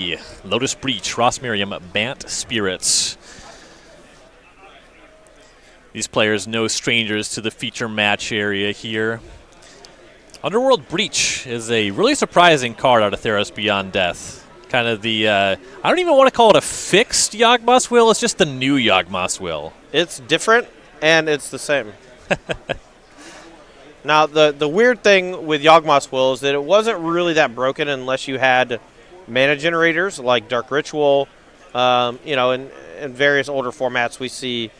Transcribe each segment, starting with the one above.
Gaieski, Lotus Breach, Ross Merriam, Bant Spirits. These players no strangers to the feature match area here. Underworld Breach is a really surprising card out of Theros Beyond Death. Kind of the, I don't even want to call it a fixed Yawgmoth's Will, it's just the new Yawgmoth's Will. It's different, and it's the same. Now, the weird thing with Yawgmoth's Will is that it wasn't really that broken unless you had mana generators like Dark Ritual. You know, in various older formats, we see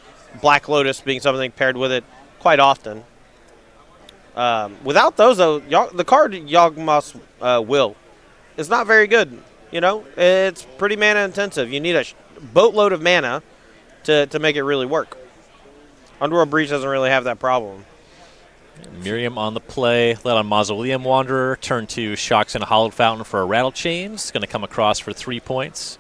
Black Lotus being something paired with it quite often. Without those, though, the card Yawgmoth's Will is not very good. You know, it's pretty mana intensive. You need a boatload of mana to make it really work. Underworld Breach doesn't really have that problem. Merriam on the play, led on Mausoleum Wanderer, turn 2 Shocks and a Hollowed Fountain for a Rattle Chain. It's going to come across for 3 points.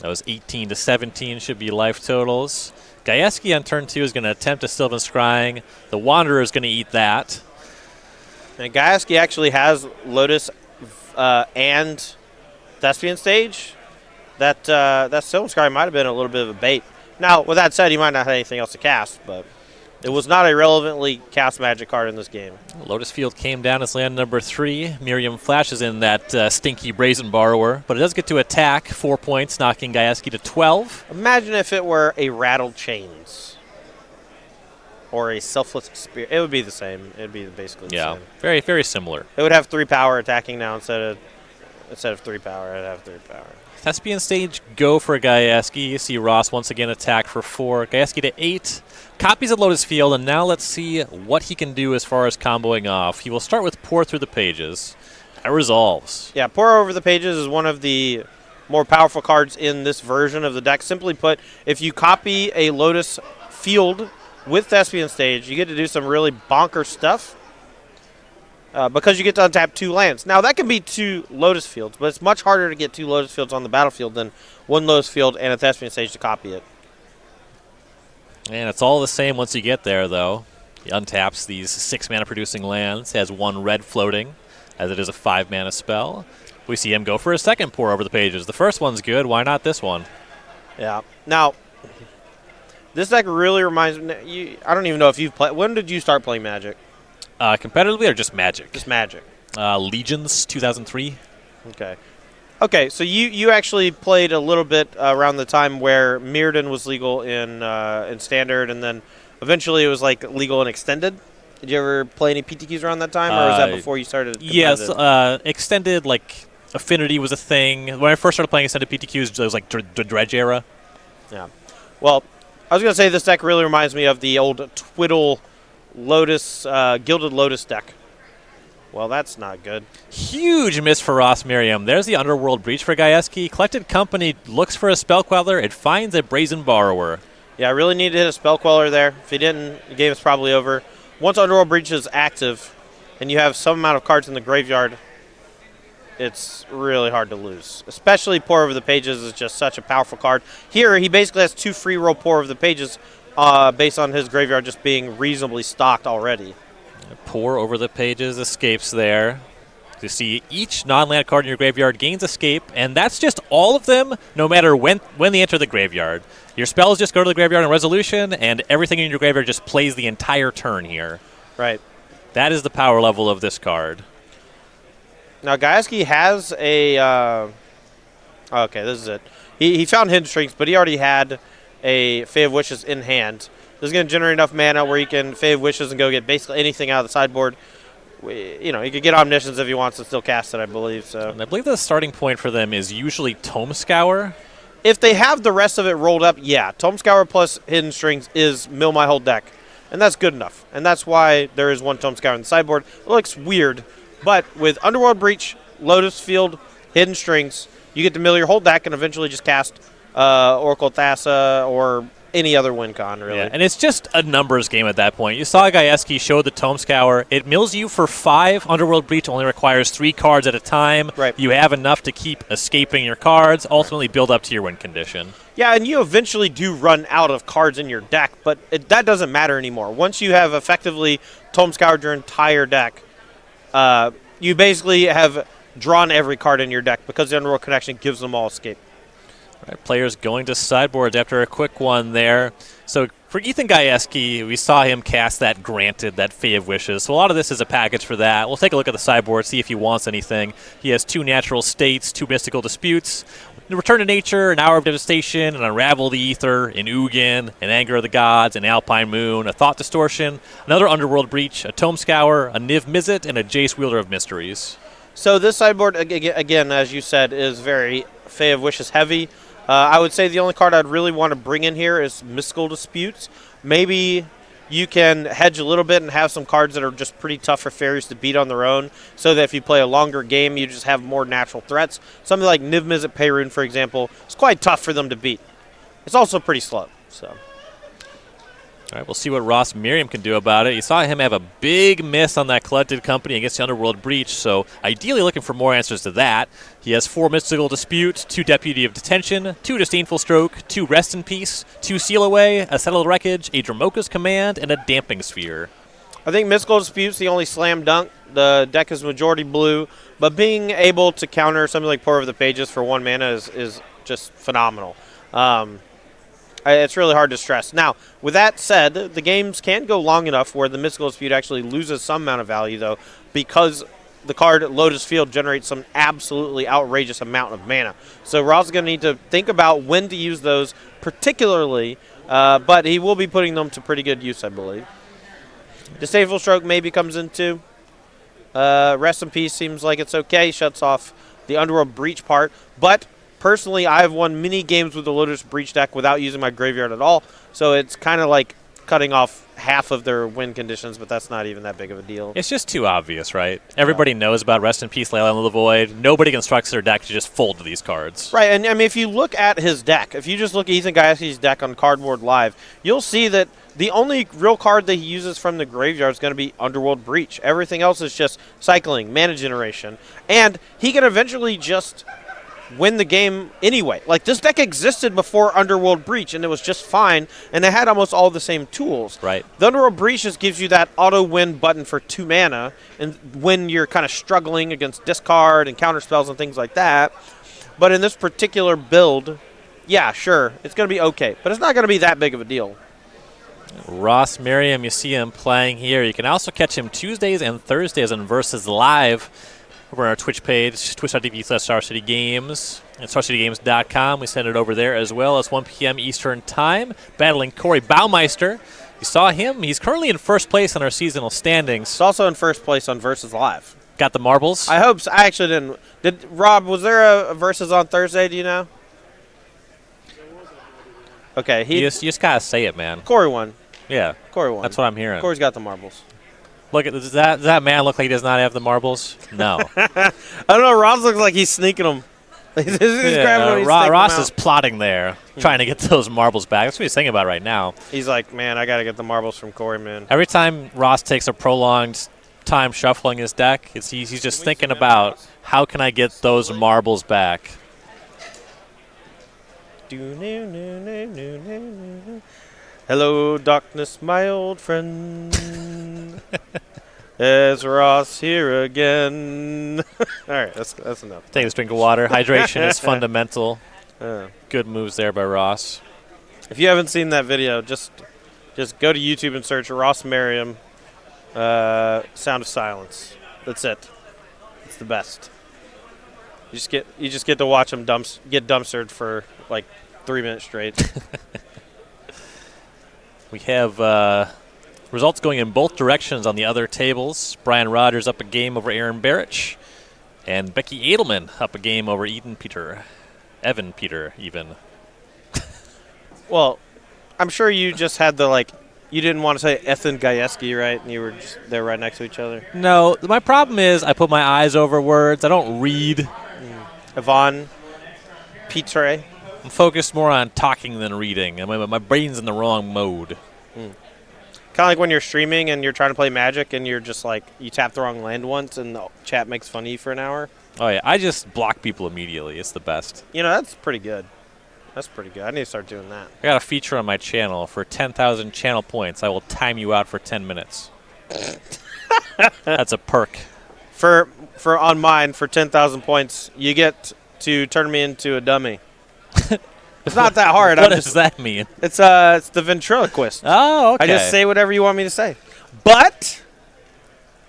That was 18 to 17, should be life totals. Gaieski on turn 2 is going to attempt a Sylvan Scrying. The Wanderer is going to eat that. And Gaieski actually has Lotus and Thespian Stage. That Sylvan Scrying might have been a little bit of a bait. Now, with that said, he might not have anything else to cast, but it was not a relevantly cast Magic card in this game. Lotus Field came down as land number 3. Merriam flashes in that stinky Brazen Borrower, but it does get to attack, 4 points, knocking Gaieski to 12. Imagine if it were a Rattled Chains or a Selfless Spirit. It would be the same. It would be basically the same. Very, very similar. It would have 3 power attacking now instead of 3 power. It would have 3 power. Thespian Stage, go for Gaieski. You see Ross once again attack for 4. Gaieski to 8. Copies of Lotus Field, and now let's see what he can do as far as comboing off. He will start with Pour Through the Pages. That resolves. Yeah, Pour Over the Pages is one of the more powerful cards in this version of the deck. Simply put, if you copy a Lotus Field with Thespian Stage, you get to do some really bonker stuff. Because you get to untap 2 lands. Now, that can be 2 Lotus Fields, but it's much harder to get 2 Lotus Fields on the battlefield than 1 Lotus Field and a Thespian Stage to copy it. And it's all the same once you get there, though. He untaps these 6 mana producing lands, has 1 red floating, as it is a 5 mana spell. We see him go for a second Pour Over the Pages. The first one's good. Why not this one? Yeah. Now, this deck really reminds me. I don't even know if you've played. When did you start playing Magic? Competitively or just Magic? Just Magic. Legions, 2003. Okay. Okay, so you actually played a little bit around the time where Mirrodin was legal in Standard, and then eventually it was like legal in Extended. Did you ever play any PTQs around that time, or was that before you started? Yes, Extended, like, Affinity was a thing. When I first started playing Extended PTQs, it was like the Dredge era. Yeah. Well, I was going to say this deck really reminds me of the old Twiddle Lotus, Gilded Lotus deck. Well, that's not good. Huge miss for Ross Merriam. There's the Underworld Breach for Gaieski. Collected Company looks for a Spell Queller. It finds a Brazen Borrower. Yeah, I really need to hit a Spell Queller there. If he didn't, the game is probably over. Once Underworld Breach is active and you have some amount of cards in the graveyard, it's really hard to lose. Especially Pour Over the Pages is just such a powerful card. Here, he basically has 2 free roll Pour Over the Pages based on his graveyard just being reasonably stocked already. Pour Over the Pages escapes there. You see each non-land card in your graveyard gains escape, and that's just all of them, no matter when they enter the graveyard. Your spells just go to the graveyard in resolution, and everything in your graveyard just plays the entire turn here. Right. That is the power level of this card. Now, Gaieski has a... okay, this is it. He found Hidden Strings, but he already had a Fae of Wishes in hand. This is going to generate enough mana where you can Fae of Wishes and go get basically anything out of the sideboard. You know, he could get Omniscience if he wants to still cast it, I believe. So. And I believe the starting point for them is usually Tome Scour. If they have the rest of it rolled up, yeah. Tome Scour plus Hidden Strings is mill my whole deck. And that's good enough. And that's why there is 1 Tome Scour in the sideboard. It looks weird. But with Underworld Breach, Lotus Field, Hidden Strings, you get to mill your whole deck and eventually just cast Oracle Thassa or any other win con, really. Yeah, and it's just a numbers game at that point. You saw Gaieski show the Tome Scour. It mills you for 5. Underworld Breach only requires 3 cards at a time. Right. You have enough to keep escaping your cards, ultimately build up to your win condition. Yeah, and you eventually do run out of cards in your deck, but that doesn't matter anymore. Once you have effectively Tome Scoured your entire deck, you basically have drawn every card in your deck because the Underworld Connection gives them all escape. Right, players going to sideboards after a quick one there. So for Ethan Gaieski, we saw him cast that Granted, that Fae of Wishes. So a lot of this is a package for that. We'll take a look at the sideboard, see if he wants anything. He has 2 Natural States, 2 Mystical Disputes, Return to Nature, an Hour of Devastation, an Unravel the Ether, an Ugin, an Anger of the Gods, an Alpine Moon, a Thought Distortion, another Underworld Breach, a Tome Scour, a Niv Mizzet, and a Jace Wielder of Mysteries. So this sideboard, again, as you said, is very Fae of Wishes heavy. I would say the only card I'd really want to bring in here is Mystical Disputes. Maybe you can hedge a little bit and have some cards that are just pretty tough for fairies to beat on their own, so that if you play a longer game, you just have more natural threats. Something like Niv Mizzet Peyrune, for example, is quite tough for them to beat. It's also pretty slow. So. All right, we'll see what Ross Merriam can do about it. You saw him have a big miss on that Collected Company against the Underworld Breach, so ideally looking for more answers to that. He has 4 Mystical Dispute, 2 Deputy of Detention, 2 Disdainful Stroke, 2 Rest in Peace, 2 Seal Away, a Settled Wreckage, a Dramoka's Command, and a Damping Sphere. I think Mystical Dispute's the only slam dunk. The deck is majority blue, but being able to counter something like Pour Over the Pages for 1 mana is just phenomenal. It's really hard to stress. Now, with that said, the games can go long enough where the Mystical Dispute actually loses some amount of value, though, because the card Lotus Field generates some absolutely outrageous amount of mana. So Ross is going to need to think about when to use those particularly, but he will be putting them to pretty good use, I believe. Disdainful Stroke maybe comes into. Rest in Peace seems like it's okay. Shuts off the Underworld Breach part, but personally, I have won many games with the Lotus Breach deck without using my graveyard at all, so it's kind of like cutting off half of their win conditions, but that's not even that big of a deal. It's just too obvious, right? Everybody knows about Rest in Peace, Leyline of the Void. Nobody constructs their deck to just fold to these cards. Right, and I mean, if you look at his deck, if you just look at Ethan Gaieski's deck on Cardboard Live, you'll see that the only real card that he uses from the graveyard is going to be Underworld Breach. Everything else is just cycling, mana generation, and he can eventually just win the game anyway. Like, this deck existed before Underworld Breach, and it was just fine, and they had almost all the same tools. Right. The Underworld Breach just gives you that auto-win button for 2 mana, and when you're kind of struggling against discard and counter spells and things like that. But in this particular build, yeah, sure, it's going to be okay, but it's not going to be that big of a deal. Ross Merriam, you see him playing here. You can also catch him Tuesdays and Thursdays on Versus Live over on our Twitch page, twitch.tv/StarCityGames, and StarCityGames.com. We send it over there as well. It's 1 p.m. Eastern Time, battling Corey Baumeister. You saw him. He's currently in first place on our seasonal standings. He's also in first place on Versus Live. Got the marbles? I hope so. I actually didn't. Did Rob, was there a Versus on Thursday, do you know? Okay. You just got to say it, man. Corey won. Yeah. Corey won. That's what I'm hearing. Corey's got the marbles. Look, does that man look like he does not have the marbles? No. I don't know. Ross looks like he's sneaking them. He's grabbing them. Ross is plotting there, trying to get those marbles back. That's what he's thinking about right now. He's like, man, I got to get the marbles from Corey, man. Every time Ross takes a prolonged time shuffling his deck, he's just thinking about how can I get those marbles back. Hello, darkness, my old friend. There's Ross here again. All right, that's enough. Take this drink of water. Hydration is fundamental. Good moves there by Ross. If you haven't seen that video, just go to YouTube and search Ross Merriam, Sound of Silence. That's it. It's the best. You just get to watch him get dumpstered for like 3 minutes straight. We have results going in both directions on the other tables. Brian Rogers up a game over Aaron Barich, and Becky Adlman up a game over Evan Peter, even. Well, I'm sure you just had you didn't want to say Ethan Gaieski, right? And you were just there right next to each other. No, my problem is I put my eyes over words. I don't read. Yvonne Petre. I'm focused more on talking than reading. My brain's in the wrong mode. Kind of like when you're streaming and you're trying to play Magic and you're just like, you tap the wrong land once and the chat makes fun of you for an hour. Oh, yeah. I just block people immediately. It's the best. You know, that's pretty good. That's pretty good. I need to start doing that. I got a feature on my channel. For 10,000 channel points, I will time you out for 10 minutes. That's a perk. For on mine for 10,000 points, you get to turn me into a dummy. It's not that hard. What does that mean? It's the ventriloquist. Oh, okay. I just say whatever you want me to say. But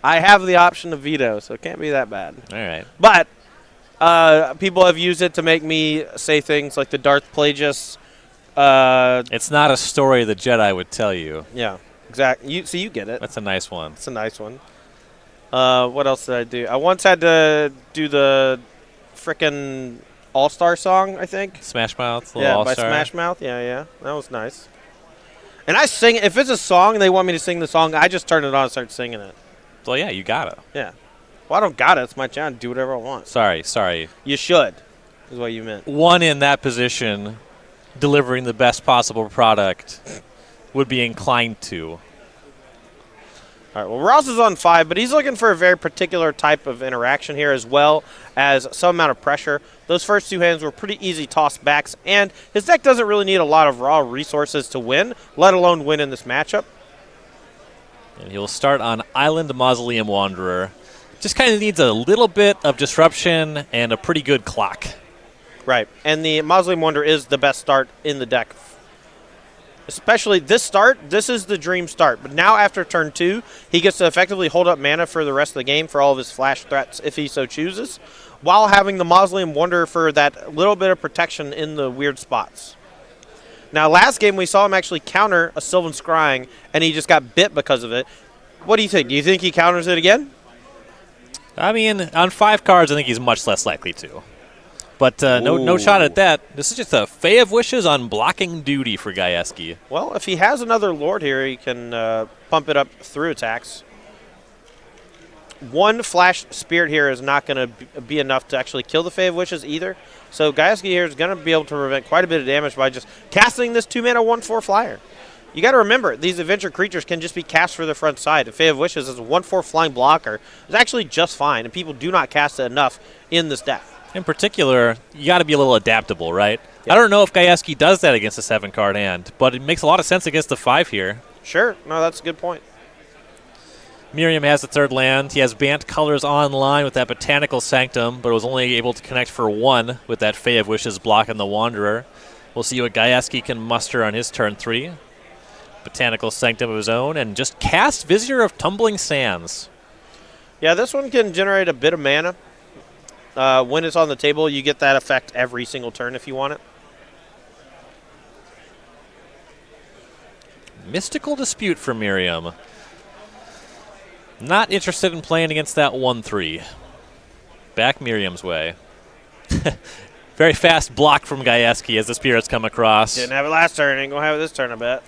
I have the option of veto, so it can't be that bad. All right. But people have used it to make me say things like the Darth Plagueis. It's not a story the Jedi would tell you. Yeah, exactly. You get it. That's a nice one. It's a nice one. What else did I do? I once had to do the frickin' All-Star song, I think. Smash Mouth, Yeah, All-Star. by Smash Mouth. Yeah. That was nice. And I sing. If it's a song and they want me to sing the song, I just turn it on and start singing it. Well, yeah, you gotta. Yeah. Well, I don't got it. It's my channel. Do whatever I want. Sorry. You should, is what you meant. One in that position, delivering the best possible product, would be inclined to. All right, well, Ross is on 5, but he's looking for a very particular type of interaction here as well as some amount of pressure. Those first 2 hands were pretty easy toss backs, and his deck doesn't really need a lot of raw resources to win, let alone win in this matchup. And he'll start on Island Mausoleum Wanderer. Just kind of needs a little bit of disruption and a pretty good clock. Right, and the Mausoleum Wanderer is the best start in the deck. Especially this start, this is the dream start. But now after turn 2, he gets to effectively hold up mana for the rest of the game for all of his flash threats if he so chooses, while having the Mausoleum Wanderer for that little bit of protection in the weird spots. Now last game we saw him actually counter a Sylvan Scrying, and he just got bit because of it. What do you think? Do you think he counters it again? I mean, on 5 cards, I think he's much less likely to. But no shot at that. This is just a Fae of Wishes on blocking duty for Gaieski. Well, if he has another Lord here, he can pump it up through attacks. 1 Flash Spirit here is not going to be enough to actually kill the Fae of Wishes either. So Gaieski here is going to be able to prevent quite a bit of damage by just casting this 2-mana 1/4 flyer. You got to remember, these adventure creatures can just be cast for their front side. A Fae of Wishes as a 1/4 flying blocker is actually just fine, and people do not cast it enough in this deck. In particular, you got to be a little adaptable, right? Yep. I don't know if Gaieski does that against a 7-card hand, but it makes a lot of sense against the 5 here. Sure. No, that's a good point. Merriam has the 3rd land. He has Bant Colors online with that Botanical Sanctum, but was only able to connect for 1 with that Fae of Wishes blocking the Wanderer. We'll see what Gaieski can muster on his turn 3. Botanical Sanctum of his own, and just cast Vizier of Tumbling Sands. Yeah, this one can generate a bit of mana. When it's on the table, you get that effect every single turn if you want it. Mystical Dispute for Merriam. Not interested in playing against that 1/3. Back Merriam's way. Very fast block from Gaieski as the spirits come across. Didn't have it last turn. Ain't going to have it this turn, I bet.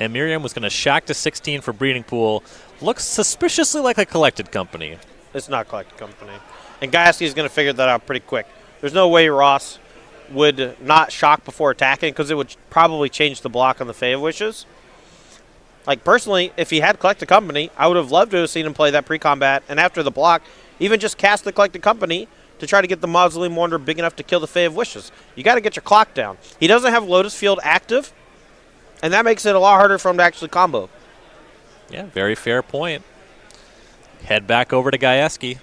And Merriam was going to shock to 16 for Breeding Pool. Looks suspiciously like a Collected Company. It's not Collected Company. And Gaieski is going to figure that out pretty quick. There's no way Ross would not shock before attacking because it would probably change the block on the Fae of Wishes. Like, personally, if he had Collected Company, I would have loved to have seen him play that pre-combat, and after the block, even just cast the Collected Company to try to get the Mausoleum Wanderer big enough to kill the Fae of Wishes. You got to get your clock down. He doesn't have Lotus Field active, and that makes it a lot harder for him to actually combo. Yeah, very fair point. Head back over to Gaieski.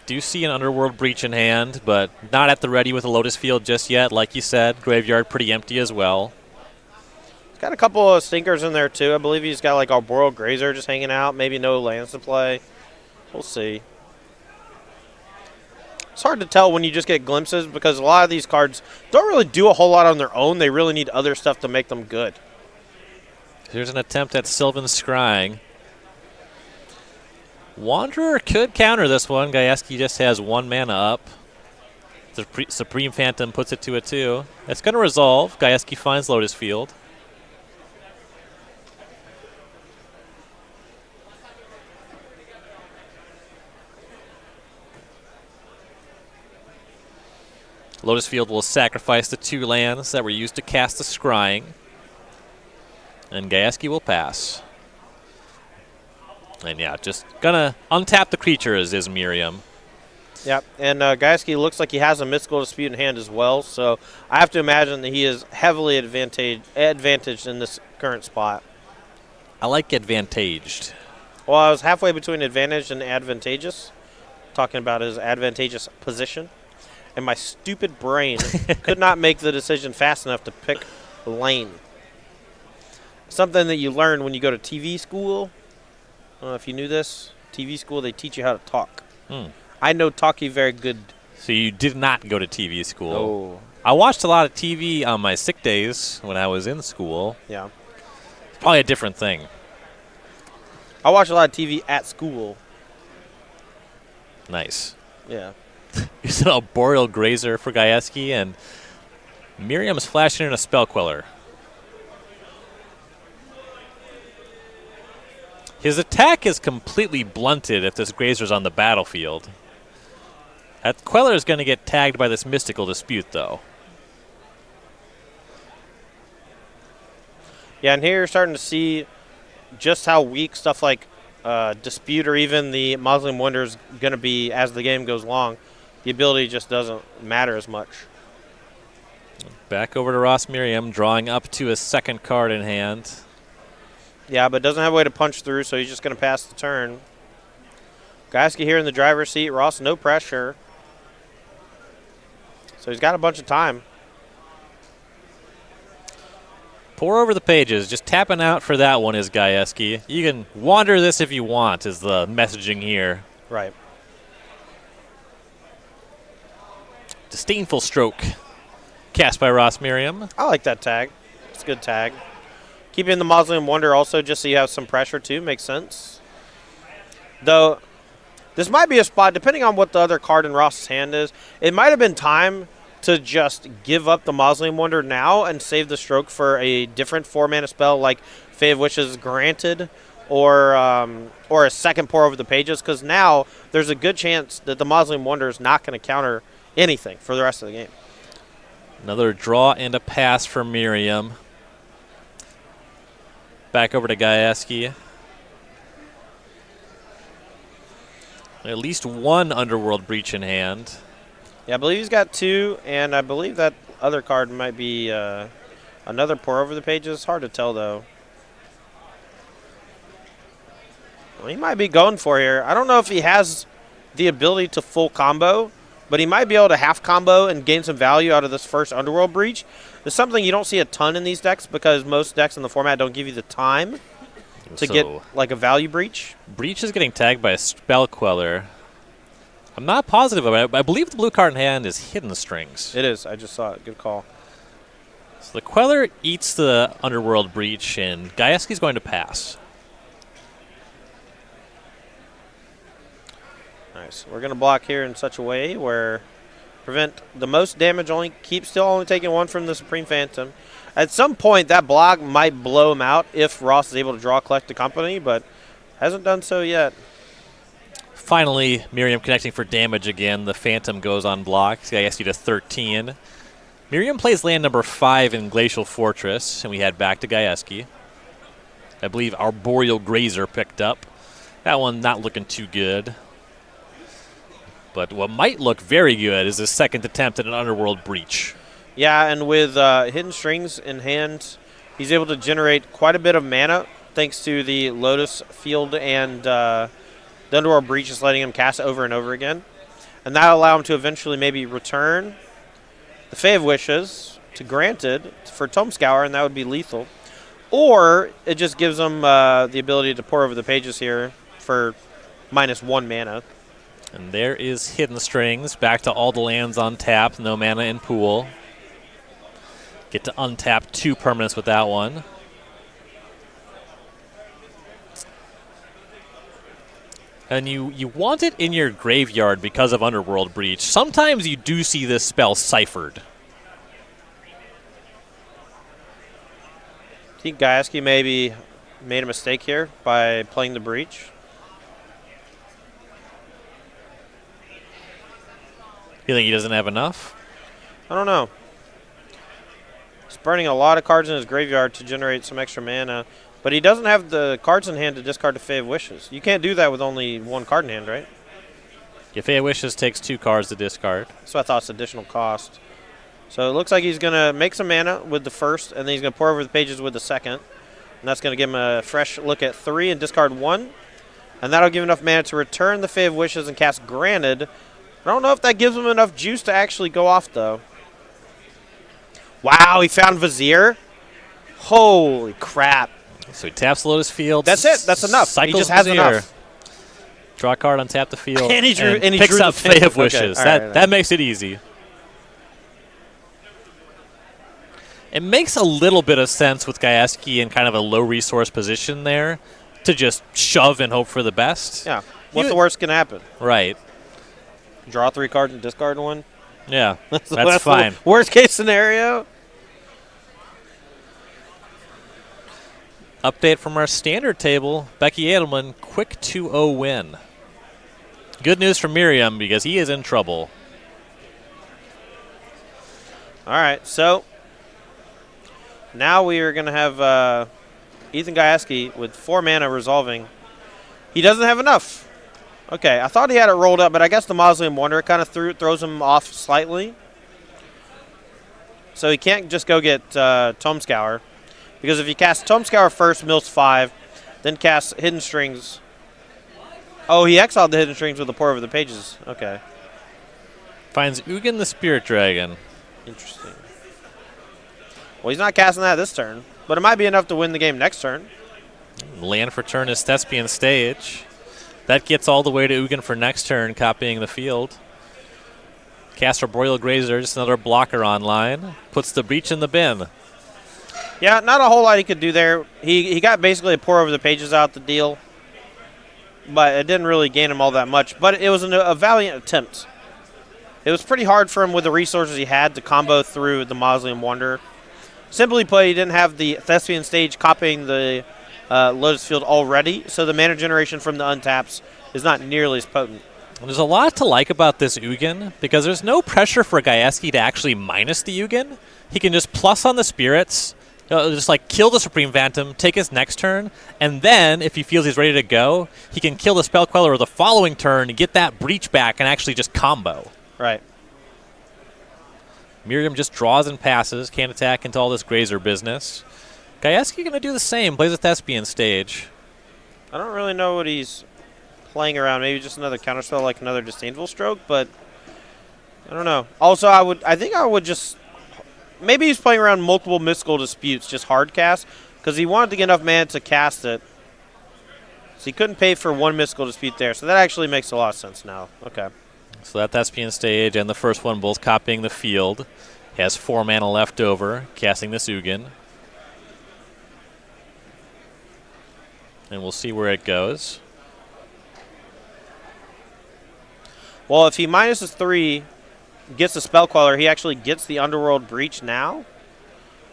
Do see an Underworld Breach in hand, but not at the ready with a Lotus Field just yet. Like you said, graveyard pretty empty as well. He's got a couple of stinkers in there, too. I believe he's got, like, Arboreal Grazer just hanging out. Maybe no lands to play. We'll see. It's hard to tell when you just get glimpses because a lot of these cards don't really do a whole lot on their own. They really need other stuff to make them good. Here's an attempt at Sylvan Scrying. Wanderer could counter this one. Gaieski just has 1 mana up. The Supreme Phantom puts it to a 2. It's going to resolve. Gaieski finds Lotus Field. Lotus Field will sacrifice the 2 lands that were used to cast the Scrying. And Gaieski will pass. And yeah, just gonna untap the creatures is Merriam. Yep, and Gaieski looks like he has a Mystical Dispute in hand as well, so I have to imagine that he is heavily advantaged in this current spot. I like advantaged. Well, I was halfway between advantage and advantageous, talking about his advantageous position. And my stupid brain could not make the decision fast enough to pick lane. Something that you learn when you go to TV school. I don't know if you knew this. TV school, they teach you how to talk. I know talkie very good. So you did not go to TV school. Oh. I watched a lot of TV on my sick days when I was in school. Yeah. It's probably a different thing. I watch a lot of TV at school. Nice. Yeah. You said a Boreal Grazer for Gaieski, and Merriam's flashing in a Spell Queller. His attack is completely blunted if this Grazer's on the battlefield. That Queller is going to get tagged by this Mystical Dispute, though. Yeah, and here you're starting to see just how weak stuff like Dispute or even the Mausoleum Wonder is going to be as the game goes along. The ability just doesn't matter as much. Back over to Ross Merriam, drawing up to his second card in hand. Yeah, but doesn't have a way to punch through, so he's just going to pass the turn. Gaieski here in the driver's seat. Ross, no pressure. So he's got a bunch of time. Pour over the pages. Just tapping out for that one is Gaieski. You can wander this if you want, is the messaging here. Right. Disdainful Stroke. Cast by Ross Merriam. I like that tag. It's a good tag. Keeping the Mausoleum Wonder also just so you have some pressure too. Makes sense. Though, this might be a spot, depending on what the other card in Ross's hand is, it might have been time to just give up the Mausoleum Wonder now and save the Stroke for a different 4-mana spell like Fae of Wishes Granted or a second Pour Over the Pages, because now there's a good chance that the Mausoleum Wonder is not going to counter anything for the rest of the game. Another draw and a pass for Merriam. Back over to Gaieski. At least one Underworld Breach in hand. Yeah, I believe he's got 2, and I believe that other card might be another Pour Over the Pages. Hard to tell, though. Well, he might be going for here. I don't know if he has the ability to full combo, but he might be able to half combo and gain some value out of this first Underworld Breach. It's something you don't see a ton in these decks because most decks in the format don't give you the time to get like a value breach. Breach is getting tagged by a Spell Queller. I'm not positive about it, but I believe the blue card in hand is Hidden Strings. It is. I just saw it. Good call. So the Queller eats the Underworld Breach, and Gaieski's going to pass. Nice. We're going to block here in such a way where prevent the most damage, still only taking 1 from the Supreme Phantom. At some point, that block might blow him out if Ross is able to draw Collect the Company, but hasn't done so yet. Finally, Merriam connecting for damage again. The Phantom goes on block. Gaieski to 13. Merriam plays land number 5 in Glacial Fortress, and we head back to Gaieski. I believe our Boreal Grazer picked up. That one not looking too good. But what might look very good is his second attempt at an Underworld Breach. Yeah, and with Hidden Strings in hand, he's able to generate quite a bit of mana thanks to the Lotus Field and the Underworld Breach is letting him cast it over and over again. And that'll allow him to eventually maybe return the Fae of Wishes to Granted for Tome Scour, and that would be lethal. Or it just gives him the ability to Pour Over the Pages here for -1 mana. And there is Hidden Strings. Back to all the lands on tap. No mana in pool. Get to untap 2 permanents with that one. And you want it in your graveyard because of Underworld Breach. Sometimes you do see this spell ciphered. I think Gaieski maybe made a mistake here by playing the Breach. You think he doesn't have enough? I don't know. He's burning a lot of cards in his graveyard to generate some extra mana, but he doesn't have the cards in hand to discard the Fae of Wishes. You can't do that with only 1 card in hand, right? Your Fae of Wishes takes 2 cards to discard. So I thought it's additional cost. So it looks like he's going to make some mana with the first, and then he's going to Pour Over the Pages with the second. And that's going to give him a fresh look at 3 and discard 1. And that'll give enough mana to return the Fae of Wishes and cast Granted. I don't know if that gives him enough juice to actually go off, though. Wow, he found Vizier? Holy crap. So he taps Lotus Field. That's it. That's enough. Cycles he just has Vizier. enough. Draw a card, untap the field, and he picks drew up the Fae of Okay, Wishes. right. That makes it easy. It makes a little bit of sense with Gaieski in kind of a low-resource position there to just shove and hope for the best. Yeah. What's the worst can happen? Right. Draw 3 cards and discard 1? Yeah, that's That's fine. The worst case scenario. Update from our standard table. Becky Adlman, quick 2-0 win. Good news for Merriam because he is in trouble. All right, so now we are going to have Ethan Gaieski with 4 mana resolving. He doesn't have enough. Okay, I thought he had it rolled up, but I guess the Mausoleum Wanderer kind of throws him off slightly. So he can't just go get Tome Scour. Because if you cast Tome Scour first, mills 5, then cast Hidden Strings. Oh, he exiled the Hidden Strings with a Pour Over the Pages. Okay. Finds Ugin the Spirit Dragon. Interesting. Well, he's not casting that this turn, but it might be enough to win the game next turn. Land for turn is Thespian Stage. That gets all the way to Ugin for next turn, copying the field. Cast Arboreal Grazer, just another blocker online. Puts the Breach in the bin. Yeah, not a whole lot he could do there. He got basically a Pour Over the Pages out the deal, but it didn't really gain him all that much. But it was a valiant attempt. It was pretty hard for him with the resources he had to combo through the Mausoleum Wanderer. Simply put, he didn't have the Thespian Stage copying the Lotus Field already, so the mana generation from the untaps is not nearly as potent. There's a lot to like about this Ugin, because there's no pressure for Gaieski to actually minus the Ugin. He can just plus on the spirits, just like kill the Supreme Phantom, take his next turn, and then, if he feels he's ready to go, he can kill the Spell Queller the following turn, get that Breach back, and actually just combo. Right. Merriam just draws and passes, can't attack into all this Grazer business. Gaieski going to do the same, plays a Thespian Stage. I don't really know what he's playing around. Maybe just another counterspell like another Disdainful Stroke, but I don't know. Also, I think I would just... Maybe he's playing around multiple Mystical Disputes, just hard cast, because he wanted to get enough mana to cast it. So he couldn't pay for 1 Mystical Dispute there, so that actually makes a lot of sense now. Okay. So that Thespian Stage and the first one both copying the field. He has 4 mana left over, casting this Ugin. And we'll see where it goes. Well, if he minuses 3, gets the Spell Queller, he actually gets the Underworld Breach now.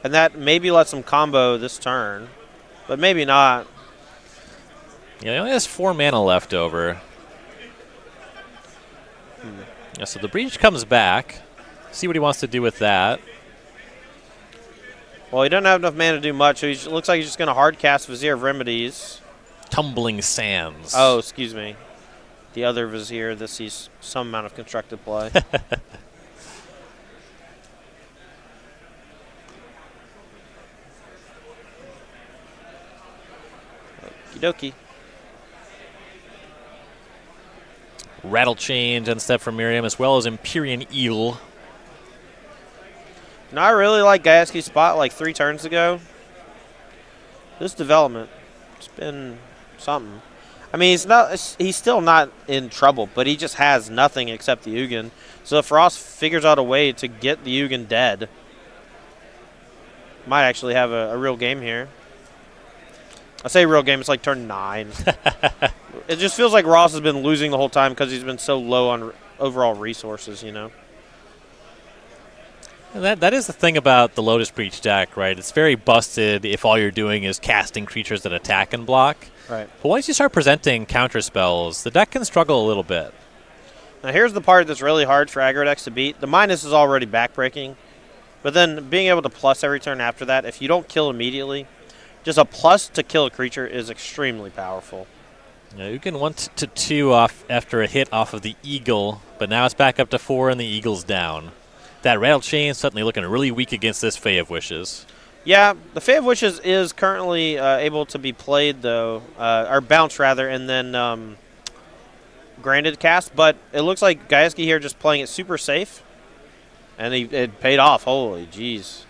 And that maybe lets him combo this turn. But maybe not. Yeah, he only has 4 mana left over. Yeah, so the Breach comes back. See what he wants to do with that. Well, he doesn't have enough mana to do much, so he looks like he's just going to hard cast Vizier of Remedies. Tumbling Sands. Oh, excuse me. The other Vizier that sees some amount of constructed play. Okie dokie. Rattle Change and step from Merriam, as well as Empyrean Eel. Now, I really like Gaieski's spot like 3 turns ago. This development, it's been something. I mean, he's still not in trouble, but he just has nothing except the Ugin. So if Frost figures out a way to get the Ugin dead, might actually have a real game here. I say real game, it's like turn 9. It just feels like Ross has been losing the whole time because he's been so low on overall resources, you know? And that is the thing about the Lotus Breach deck, right? It's very busted if all you're doing is casting creatures that attack and block. Right. But once you start presenting counter spells, the deck can struggle a little bit. Now here's the part that's really hard for aggro decks to beat. The minus is already backbreaking. But then being able to plus every turn after that, if you don't kill immediately, just a plus to kill a creature is extremely powerful. Yeah, you can 1-2 off after a hit off of the Eagle, but now it's back up to 4 and the Eagle's down. That Rattle Chain suddenly looking really weak against this Fae of Wishes. Yeah, the Fae of Wishes is currently able to be played, though, or bounced, rather, and then granted cast, but it looks like Gaieski here just playing it super safe, and it paid off. Holy jeez.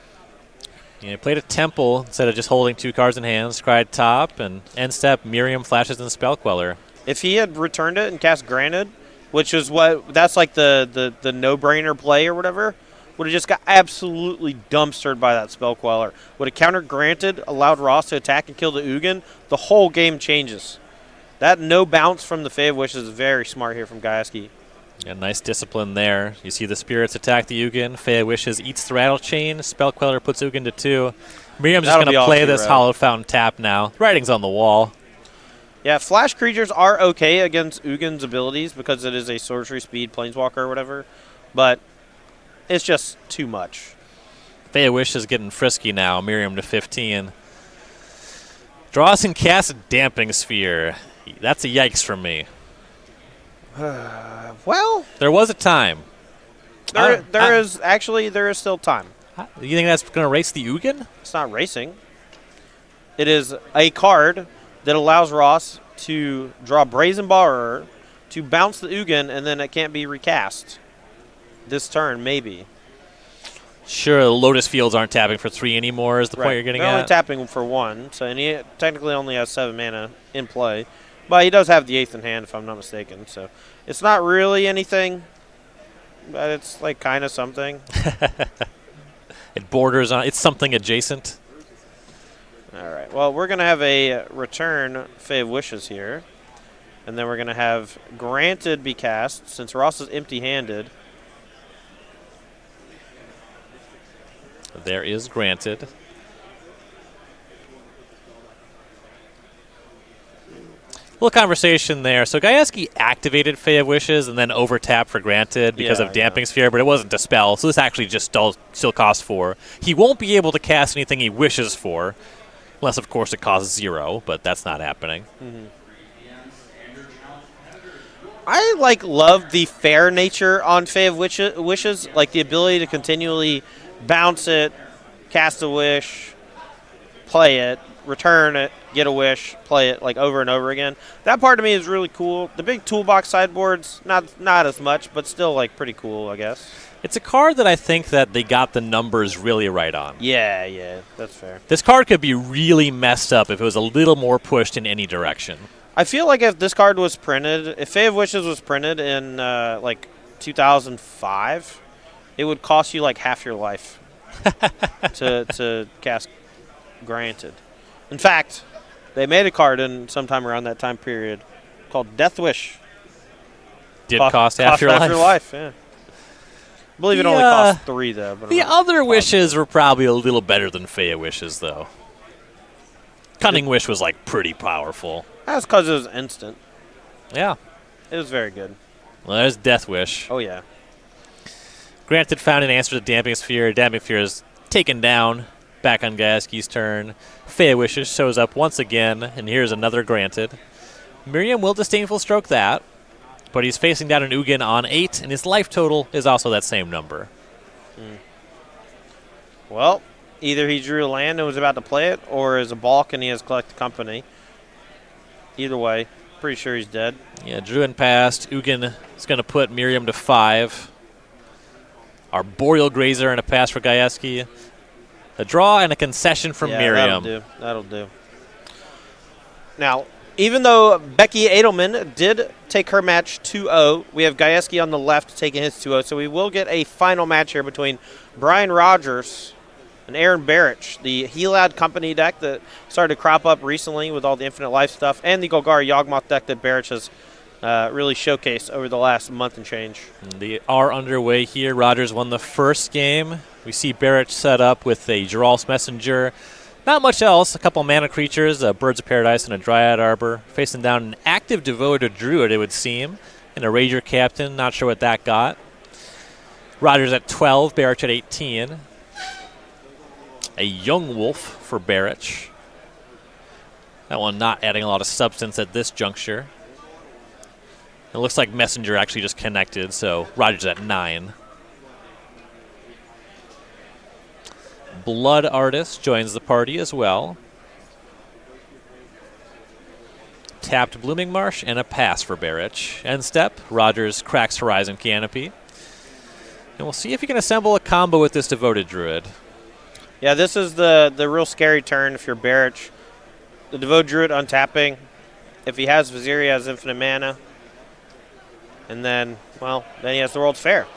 Yeah, he played a Temple instead of just holding 2 cards in hand, scryed top, and end step, Merriam flashes and Spell Queller. If he had returned it and cast granted, which is that's like the no-brainer play or whatever, would have just got absolutely dumpstered by that Spell Queller. Would have counter granted, allowed Ross to attack and kill the Ugin, the whole game changes. That no bounce from the Fae of Wishes is very smart here from Gaieski. Yeah, nice discipline there. You see the Spirits attack the Ugin. Fae of Wishes eats the Rattle Chain. Spell Queller puts Ugin to 2. Miriam's just going to play this Hallowed Fountain tap now. Writing's on the wall. Yeah, flash creatures are okay against Ugin's abilities because it is a sorcery speed planeswalker or whatever, but it's just too much. Fae of Wishes getting frisky now. Merriam to 15. Draws and casts a Damping Sphere. That's a yikes from me. Well, there was a time. There is still time. You think that's going to race the Ugin? It's not racing. It is a card that allows Ross to draw Brazen Borrower, to bounce the Ugin, and then it can't be recast. This turn, maybe. Sure, Lotus Fields aren't tapping for 3 anymore is the point you're getting They're at? only tapping for 1, so and he technically only has 7 mana in play. But he does have the 8th in hand, if I'm not mistaken. So it's not really anything, but it's like kind of something. It borders on, it's something adjacent. All right. Well, we're going to have a return Fae of Wishes here. And then we're going to have Granted be cast, since Ross is empty-handed. There is Granted. Little conversation there. So Gaieski activated Fae of Wishes and then overtapped for Granted because of Damping Sphere, but it wasn't Dispel, so this actually just still costs 4. He won't be able to cast anything he wishes for, unless, of course, it costs 0, but that's not happening. Mm-hmm. I love the fair nature on Fae of Wishes, like the ability to continually bounce it, cast a wish, play it, return it, get a wish, play it over and over again. That part to me is really cool. The big toolbox sideboards, not as much, but still pretty cool, I guess. It's a card that I think that they got the numbers really right on. Yeah, that's fair. This card could be really messed up if it was a little more pushed in any direction. I feel like if this card was printed, if Fae of Wishes was printed in 2005, it would cost you half your life to cast Granted. In fact, they made a card in sometime around that time period called Death Wish. Did cost half your life, yeah. I believe it only cost 3, though. But the other wishes were probably a little better than Fae of Wishes, though. Cunning Wish was, pretty powerful. That's because it was instant. Yeah. It was very good. Well, there's Death Wish. Oh, yeah. Granted found an answer to Damping Sphere. Damping Sphere is taken down. Back on Gaieski's turn. Fae of Wishes shows up once again, and here's another Granted. Merriam will Disdainful Stroke that, but he's facing down an Ugin on 8, and his life total is also that same number. Well, either he drew a land and was about to play it, or is a balk and he has Collect Company. Either way, pretty sure he's dead. Yeah, drew and passed. Ugin is going to put Merriam to 5. Arboreal Grazer and a pass for Gaieski. A draw and a concession from Merriam. That'll do. Now, even though Becky Adlman did take her match 2-0, we have Gaieski on the left taking his 2-0, so we will get a final match here between Brian Rogers and Aaron Barich, the Helad Company deck that started to crop up recently with all the Infinite Life stuff, and the Golgari Yawgmoth deck that Barich has really showcased over the last month and change. They are underway here. Rogers won the first game. We see Barich set up with a Geralt's Messenger. Not much else. A couple mana creatures, Birds of Paradise and a Dryad Arbor. Facing down an active Devoted Druid, it would seem, and a Rager Captain. Not sure what that got. Rogers at 12, Barich at 18. A Young Wolf for Barich. That one not adding a lot of substance at this juncture. It looks like Messenger actually just connected, so Rogers at 9. Blood Artist joins the party as well. Tapped Blooming Marsh and a pass for Barich. End step, Rogers cracks Horizon Canopy. And we'll see if he can assemble a combo with this Devoted Druid. Yeah, this is the real scary turn if you're Barich. The Devoted Druid untapping. If he has Vizier, he has infinite mana. And then, well, then he has the World's Fair.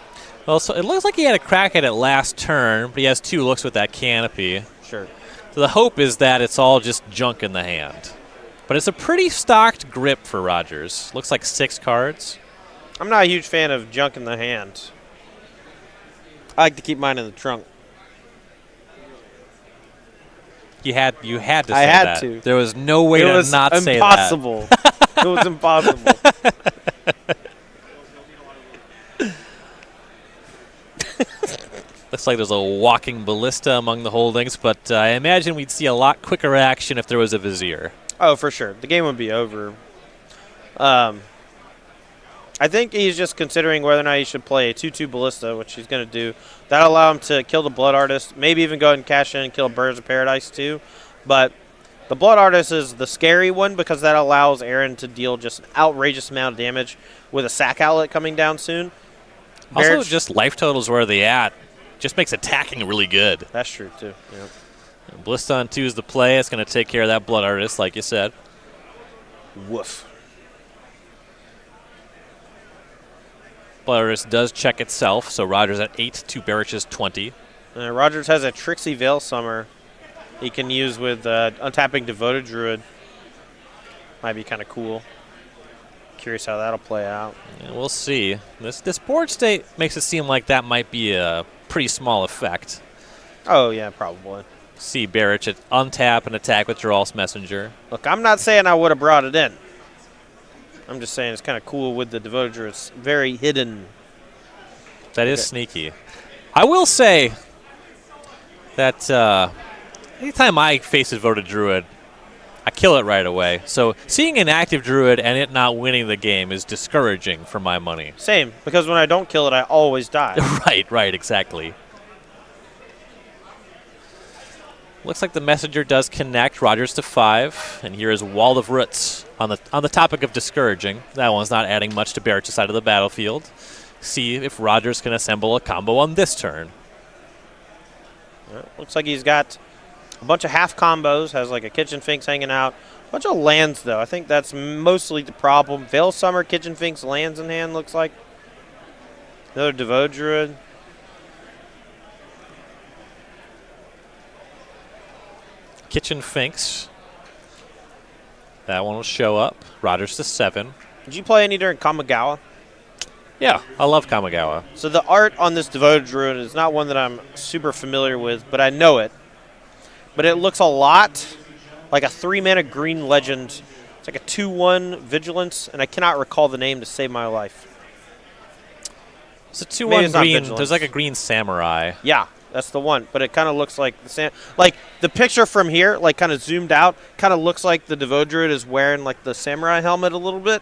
Well, so it looks like he had a crack at it last turn, but he has 2 looks with that Canopy. Sure. So the hope is that it's all just junk in the hand. But it's a pretty stocked grip for Rogers. Looks like 6 cards. I'm not a huge fan of junk in the hand. I like to keep mine in the trunk. You had to say that. I had to. There was no way to not say that. Impossible. It was impossible. Looks like there's a walking ballista among the holdings, but I imagine we'd see a lot quicker action if there was a Vizier. Oh, for sure. The game would be over. I think he's just considering whether or not he should play a 2-2 Ballista, which he's going to do. That'll allow him to kill the Blood Artist, maybe even go ahead and cash in and kill Birds of Paradise too. But the Blood Artist is the scary one because that allows Aaron to deal just an outrageous amount of damage with a sack outlet coming down soon. Also, just life totals where they at just makes attacking really good. That's true too. Yep. Ballista on 2 is the play. It's going to take care of that Blood Artist, like you said. Woof. Blood Artist does check itself, so Rogers at 8 to Barich's 20. Rogers has a Trixie Veil Summer he can use with untapping Devoted Druid. Might be kind of cool. Curious how that'll play out. Yeah, we'll see. This board state makes it seem like that might be a pretty small effect. Oh, yeah, probably. See Barich at untap and attack with Geralt's Messenger. Look, I'm not saying I would have brought it in. I'm just saying it's kind of cool with the Devoted Druid. It's very hidden. That is sneaky. I will say that anytime I face a Devoted Druid, I kill it right away. So seeing an active Druid and it not winning the game is discouraging for my money. Same, because when I don't kill it, I always die. Right, exactly. Looks like the Messenger does connect Rogers to 5, and here is Wall of Roots on the topic of discouraging. That one's not adding much to Barich's side of the battlefield. See if Rogers can assemble a combo on this turn. Looks like he's got a bunch of half combos, has like a Kitchen Finks hanging out. A bunch of lands, though. I think that's mostly the problem. Veil Summer, Kitchen Finks, lands in hand, looks like. Another Devoted Druid. Kitchen Finks. That one will show up. Rogers to 7. Did you play any during Kamigawa? Yeah, I love Kamigawa. So the art on this Devoted Druid is not one that I'm super familiar with, but I know it. But it looks a lot like a 3-mana green legend. It's like a 2-1 Vigilance, and I cannot recall the name to save my life. It's a 2-1 green. There's like a green samurai. Yeah, that's the one. But it kind of looks like the picture from here, like kind of zoomed out, kind of looks like the Devoted Druid is wearing like the samurai helmet a little bit.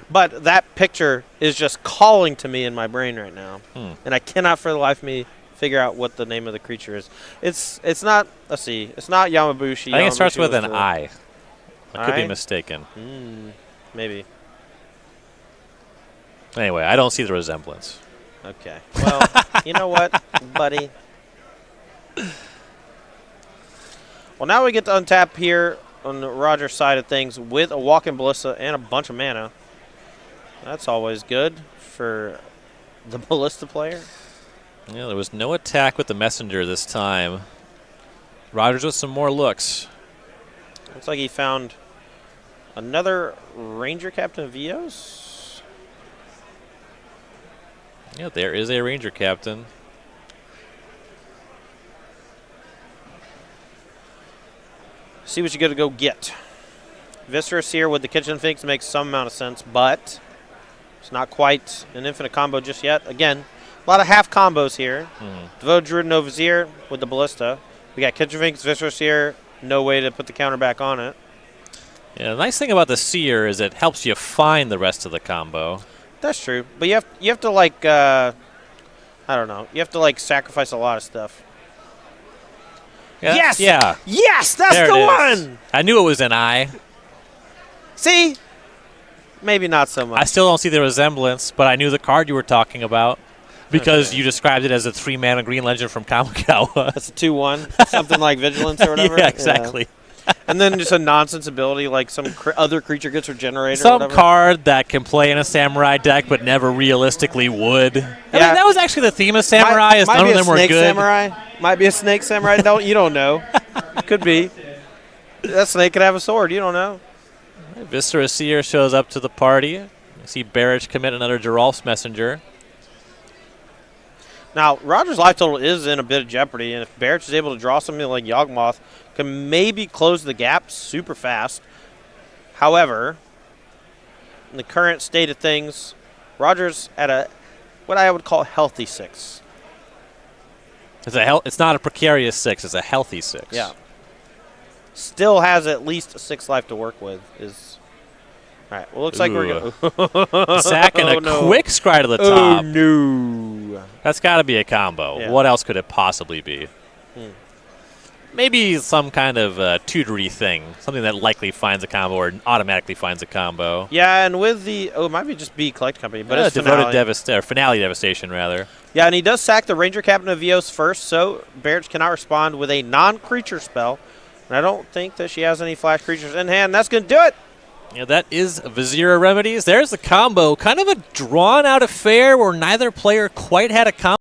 But that picture is just calling to me in my brain right now, and I cannot for the life of me figure out what the name of the creature is. It's not. Let's see. It's not Yamabushi. I think it starts Yamabushi with was an the- I. I could be I? mistaken. Maybe. Anyway, I don't see the resemblance. Okay. Well, you know what, buddy? Well, now we get to untap here on the Rogers side of things with a Walking Ballista and a bunch of mana. That's always good for the Ballista player. Yeah, there was no attack with the Messenger this time. Rogers with some more looks. Looks like he found another Ranger Captain Vios. Yeah, there is a Ranger Captain. See what you got to go get. Viscerous here with the Kitchen Finks makes some amount of sense, but it's not quite an infinite combo just yet. Again, a lot of half combos here. Devoted Druid, no Vizier with the Ballista. We got Kitchen Finks, Viscerous here. No way to put the counter back on it. Yeah, the nice thing about the Seer is it helps you find the rest of the combo. That's true, but you have to like I don't know. You have to like sacrifice a lot of stuff. Yes! Yeah. Yes, that's There the it is. one! I knew it was an I. See? Maybe not so much. I still don't see the resemblance, but I knew the card you were talking about because you described it as a 3-mana green legend from Kamikawa. That's a 2-1. Something like Vigilance or whatever. Yeah, exactly. And then just a nonsense ability like some other creature gets regenerated or Some whatever. card that can play in a Samurai deck but never realistically would. I mean, Yeah. that was actually the theme of Samurai, is might none be of a them were snake good. Samurai. Might be a snake samurai. You don't know. Could be. That snake could have a sword. You don't know. Viscera Seer shows up to the party. I see Barich commit another Geralf's Messenger. Now, Roger's life total is in a bit of jeopardy, and if Barich is able to draw something like Yawgmoth, can maybe close the gap super fast. However, in the current state of things, Roger's at a what I would call healthy 6. It's not a precarious 6, it's a healthy 6. Yeah. Still has at least 6 life to work with. All right, well, looks like we're going Sack and a quick scry to the top. Oh, no. That's got to be a combo. Yeah. What else could it possibly be? Maybe some kind of tutory thing, something that likely finds a combo or automatically finds a combo. Yeah, and with the it might be just be Collect Company, but it's Finale Devastation, rather. Yeah, and he does sack the Ranger Captain of Eos first, so Barich cannot respond with a non-creature spell. And I don't think that she has any flash creatures in hand. That's going to do it. Yeah, that is Vizira Remedies. There's the combo. Kind of a drawn-out affair where neither player quite had a combo.